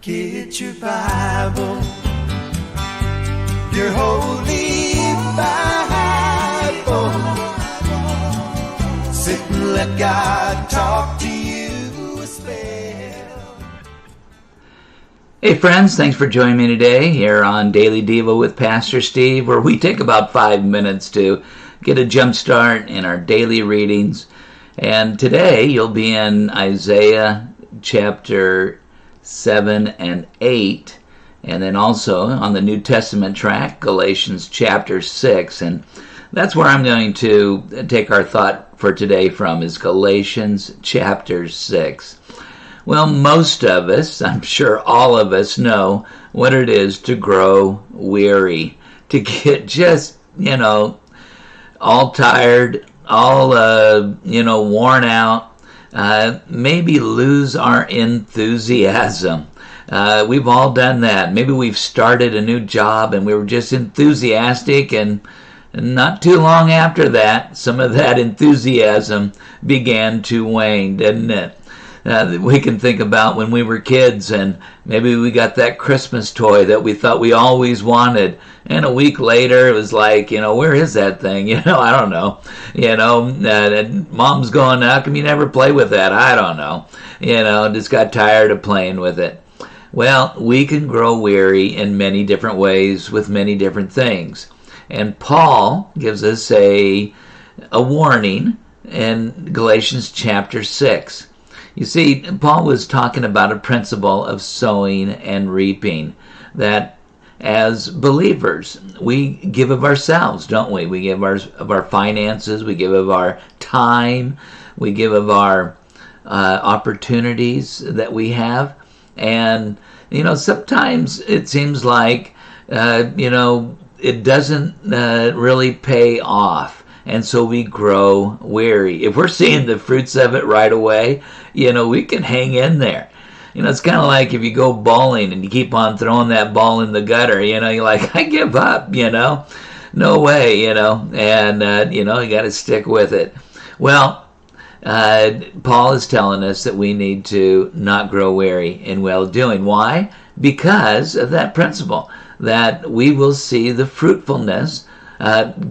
Get your Bible, your holy Bible. Sit and let God talk to you a spell. Hey friends, thanks for joining me today here on Daily Devo with Pastor Steve, where we take about 5 minutes to get a jump start in our daily readings. And today you'll be in Isaiah chapter 7 and 8, and then also on the New Testament track, Galatians chapter 6. And that's where I'm going to take our thought for today from, is Galatians chapter 6. Well, most of us, I'm sure all of us, know what it is to grow weary, to get just, all tired, all, worn out, maybe lose our enthusiasm. We've all done that. Maybe we've started a new job and we were just enthusiastic, and not too long after that, some of that enthusiasm began to wane, didn't it? We can think about when we were kids and maybe we got that Christmas toy that we thought we always wanted, and a week later it was like, where is that thing? I don't know. And mom's going, how come you never play with that? I don't know. Just got tired of playing with it. Well, we can grow weary in many different ways with many different things. And Paul gives us a warning in Galatians chapter 6. You see, Paul was talking about a principle of sowing and reaping, that as believers, we give of ourselves, don't we? We give of our finances, we give of our time, we give of our opportunities that we have. And, sometimes it seems like, it doesn't really pay off. And so we grow weary. If we're seeing the fruits of it right away, we can hang in there. It's kind of like if you go bowling and you keep on throwing that ball in the gutter, you're like, I give up, no way, and, you got to stick with it. Well, Paul is telling us that we need to not grow weary in well-doing. Why? Because of that principle, that we will see the fruitfulness,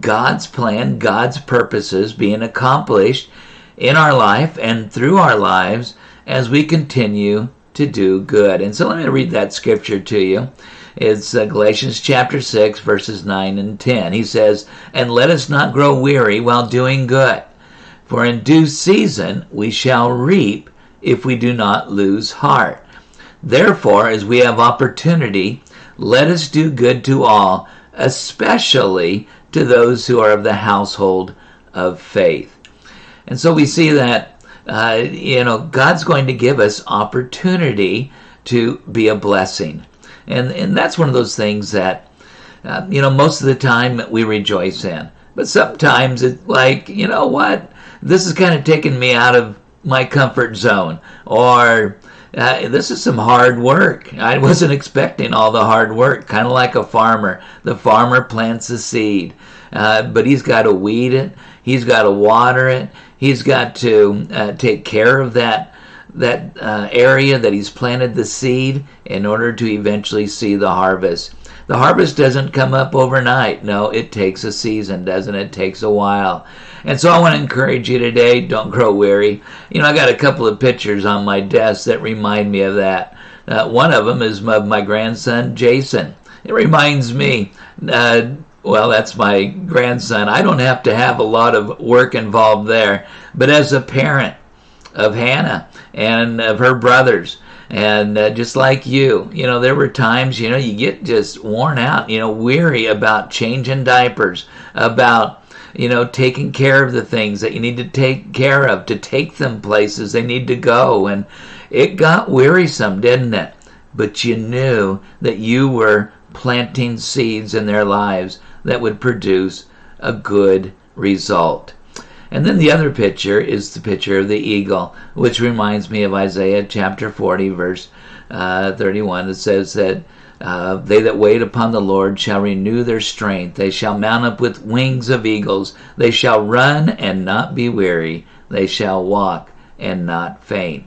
God's plan, God's purposes being accomplished in our life and through our lives as we continue to do good. And so let me read that scripture to you. It's Galatians chapter 6, verses 9 and 10. He says, "And let us not grow weary while doing good, for in due season we shall reap if we do not lose heart. Therefore, as we have opportunity, let us do good to all, especially to those who are of the household of faith." And so we see that, God's going to give us opportunity to be a blessing. And that's one of those things that, most of the time we rejoice in. But sometimes it's like, what? This is kind of taking me out of my comfort zone. Or this is some hard work. I wasn't expecting all the hard work, kind of like a farmer. The farmer plants a seed, but he's got to weed it. He's got to water it. He's got to take care of that area that he's planted the seed in order to eventually see the harvest. The harvest doesn't come up overnight. No, it takes a season, doesn't it? It takes a while. And so I want to encourage you today, don't grow weary. I got a couple of pictures on my desk that remind me of that. One of them is of my grandson, Jason. It reminds me, that's my grandson. I don't have to have a lot of work involved there. But as a parent of Hannah and of her brothers, and just like you, there were times, you get just worn out, weary about changing diapers, about taking care of the things that you need to take care of, to take them places they need to go. And it got wearisome, didn't it? But you knew that you were planting seeds in their lives that would produce a good result. And then the other picture is the picture of the eagle, which reminds me of Isaiah chapter 40, verse 31. It says that they that wait upon the Lord shall renew their strength. They shall mount up with wings of eagles. They shall run and not be weary. They shall walk and not faint.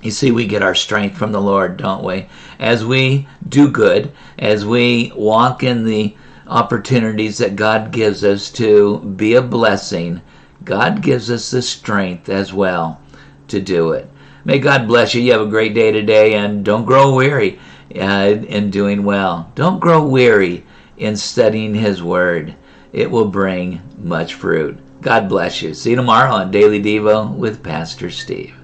You see, we get our strength from the Lord, don't we? As we do good, as we walk in the opportunities that God gives us to be a blessing, God gives us the strength as well to do it. May God bless you. You have a great day today, and don't grow weary in doing well. Don't grow weary in studying His Word. It will bring much fruit. God bless you. See you tomorrow on Daily Devo with Pastor Steve.